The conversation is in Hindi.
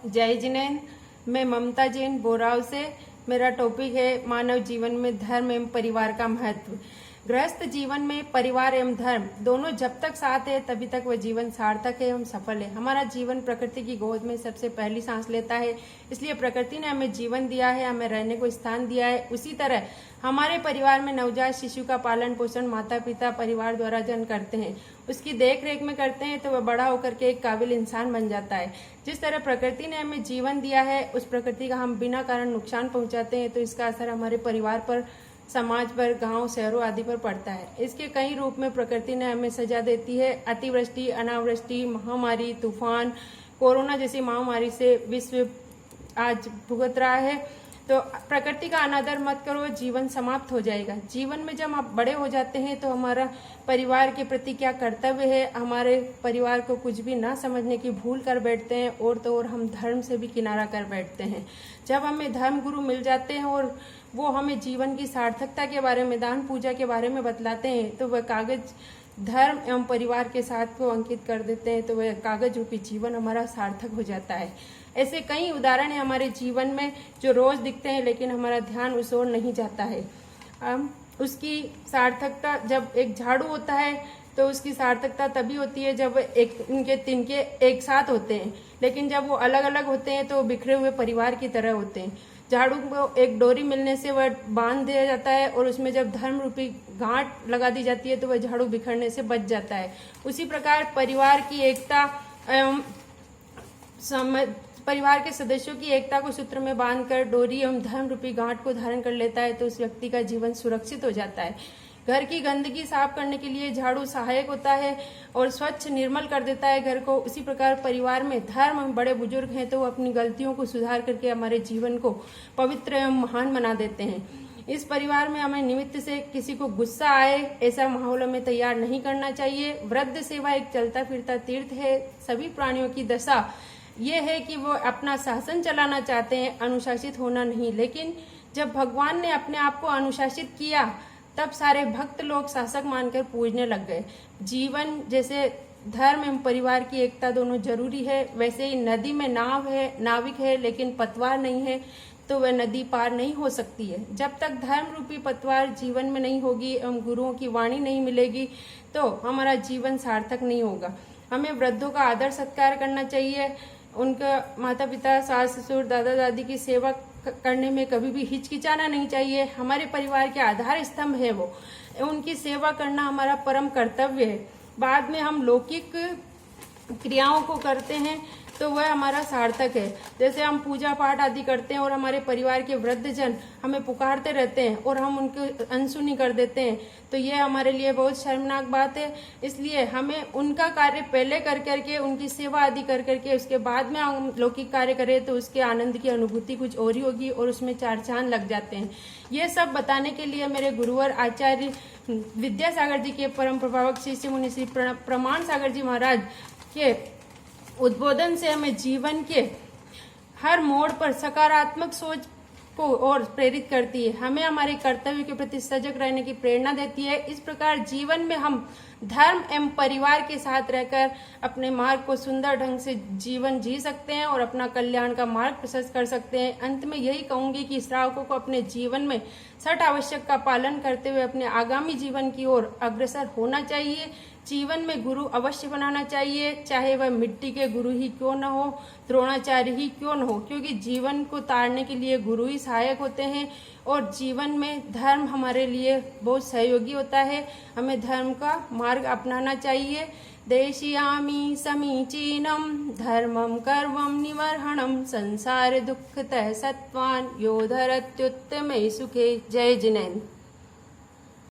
जय जिनेन। मैं ममता जैन बोराव से। मेरा टॉपिक है मानव जीवन में धर्म एवं परिवार का महत्व। गृहस्थ जीवन में परिवार एवं धर्म दोनों जब तक साथ है तभी तक वह जीवन सार्थक है एवं सफल है। हमारा जीवन प्रकृति की गोद में सबसे पहली सांस लेता है, इसलिए प्रकृति ने हमें जीवन दिया है, हमें रहने को स्थान दिया है। उसी तरह हमारे परिवार में नवजात शिशु का पालन पोषण माता पिता परिवार द्वारा जन करते हैं, उसकी देख रेख में करते हैं तो वह बड़ा होकर के एक काबिल इंसान बन जाता है। जिस तरह प्रकृति ने हमें जीवन दिया है, उस प्रकृति का हम बिना कारण नुकसान पहुंचाते हैं तो इसका असर हमारे परिवार पर, समाज पर, गांव शहरों आदि पर पड़ता है। इसके कई रूप में प्रकृति ने हमें सजा देती है। अतिवृष्टि, अनावृष्टि, महामारी, तूफान, कोरोना जैसी महामारी से विश्व आज भुगत रहा है। तो प्रकृति का अनादर मत करो, जीवन समाप्त हो जाएगा। जीवन में जब आप बड़े हो जाते हैं तो हमारा परिवार के प्रति क्या कर्तव्य है, हमारे परिवार को कुछ भी ना समझने की भूल कर बैठते हैं और तो और हम धर्म से भी किनारा कर बैठते हैं। जब हमें धर्म गुरु मिल जाते हैं और वो हमें जीवन की सार्थकता के बारे में, दान पूजा के बारे में बतलाते हैं तो वह कागज धर्म एवं परिवार के साथ को अंकित कर देते हैं तो वह कागज रूपी जीवन हमारा सार्थक हो जाता है। ऐसे कई उदाहरण है हमारे जीवन में जो रोज दिखते हैं लेकिन हमारा ध्यान उस ओर नहीं जाता है। उसकी सार्थकता, जब एक झाड़ू होता है तो उसकी सार्थकता तभी होती है जब इनके तिनके एक साथ होते हैं, लेकिन जब वो अलग अलग होते हैं तो बिखरे हुए परिवार की तरह होते हैं। झाड़ू को एक डोरी मिलने से वह बांध दिया जाता है और उसमें जब धर्म रूपी गांठ लगा दी जाती है तो वह झाड़ू बिखरने से बच जाता है। उसी प्रकार परिवार की एकता एवं परिवार के सदस्यों की एकता को सूत्र में बांधकर डोरी एवं धर्म रूपी गांठ को धारण कर लेता है तो उस व्यक्ति का जीवन सुरक्षित हो जाता है। घर की गंदगी साफ करने के लिए झाड़ू सहायक होता है और स्वच्छ निर्मल कर देता है घर को। उसी प्रकार परिवार में धर्म बड़े बुजुर्ग हैं तो वो अपनी गलतियों को सुधार करके हमारे जीवन को पवित्र एवं महान बना देते हैं। इस परिवार में हमें निमित्त से किसी को गुस्सा आए ऐसा माहौल हमें तैयार नहीं करना चाहिए। वृद्ध सेवा एक चलता फिरता तीर्थ है। सभी प्राणियों की दशा ये है कि वो अपना शासन चलाना चाहते हैं, अनुशासित होना नहीं। लेकिन जब भगवान ने अपने आप को अनुशासित किया तब सारे भक्त लोग शासक मानकर पूजने लग गए। जीवन जैसे धर्म एवं परिवार की एकता दोनों जरूरी है, वैसे ही नदी में नाव है, नाविक है लेकिन पतवार नहीं है तो वह नदी पार नहीं हो सकती है। जब तक धर्म रूपी पतवार जीवन में नहीं होगी एवं गुरुओं की वाणी नहीं मिलेगी तो हमारा जीवन सार्थक नहीं होगा। हमें वृद्धों का आदर सत्कार करना चाहिए। उनका माता पिता, सास ससुर, दादा दादी की सेवा करने में कभी भी हिचकिचाना नहीं चाहिए। हमारे परिवार के आधार स्तंभ है वो, उनकी सेवा करना हमारा परम कर्तव्य है। बाद में हम लौकिक क्रियाओं को करते हैं तो वह हमारा सार्थक है। जैसे हम पूजा पाठ आदि करते हैं और हमारे परिवार के वृद्धजन हमें पुकारते रहते हैं और हम उनकी अनसुनी कर देते हैं तो यह हमारे लिए बहुत शर्मनाक बात है। इसलिए हमें उनका कार्य पहले कर करके, उनकी सेवा आदि कर करके उसके बाद में हम लौकिक कार्य करें तो उसके आनंद की अनुभूति कुछ और ही होगी और उसमें चार चांद लग जाते हैं। ये सब बताने के लिए मेरे गुरुवर आचार्य विद्यासागर जी के परम प्रभावक शिष्य मुनि श्री प्रमाण सागर जी महाराज के उद्बोधन से हमें जीवन के हर मोड़ पर सकारात्मक सोच को और प्रेरित करती है, हमें हमारे कर्तव्य के प्रति सजग रहने की प्रेरणा देती है। इस प्रकार जीवन में हम धर्म एवं परिवार के साथ रहकर अपने मार्ग को सुंदर ढंग से जीवन जी सकते हैं और अपना कल्याण का मार्ग प्रशस्त कर सकते हैं। अंत में यही कहूंगी कि श्रावकों को अपने जीवन में 6 आवश्यक का पालन करते हुए अपने आगामी जीवन की ओर अग्रसर होना चाहिए। जीवन में गुरु अवश्य बनाना चाहिए, चाहे वह मिट्टी के गुरु ही क्यों न हो, द्रोणाचार्य ही क्यों न हो, क्योंकि जीवन को तारने के लिए गुरु ही सहायक होते हैं और जीवन में धर्म हमारे लिए बहुत सहयोगी होता है। हमें धर्म का मार्ग अपनाना चाहिए। देशयामि समीचीनम धर्मम कर्मम निवर्हणम संसार दुःखतः सत्वान यो धरत्युत्तमे सुखे। जय जिनेन्द्र।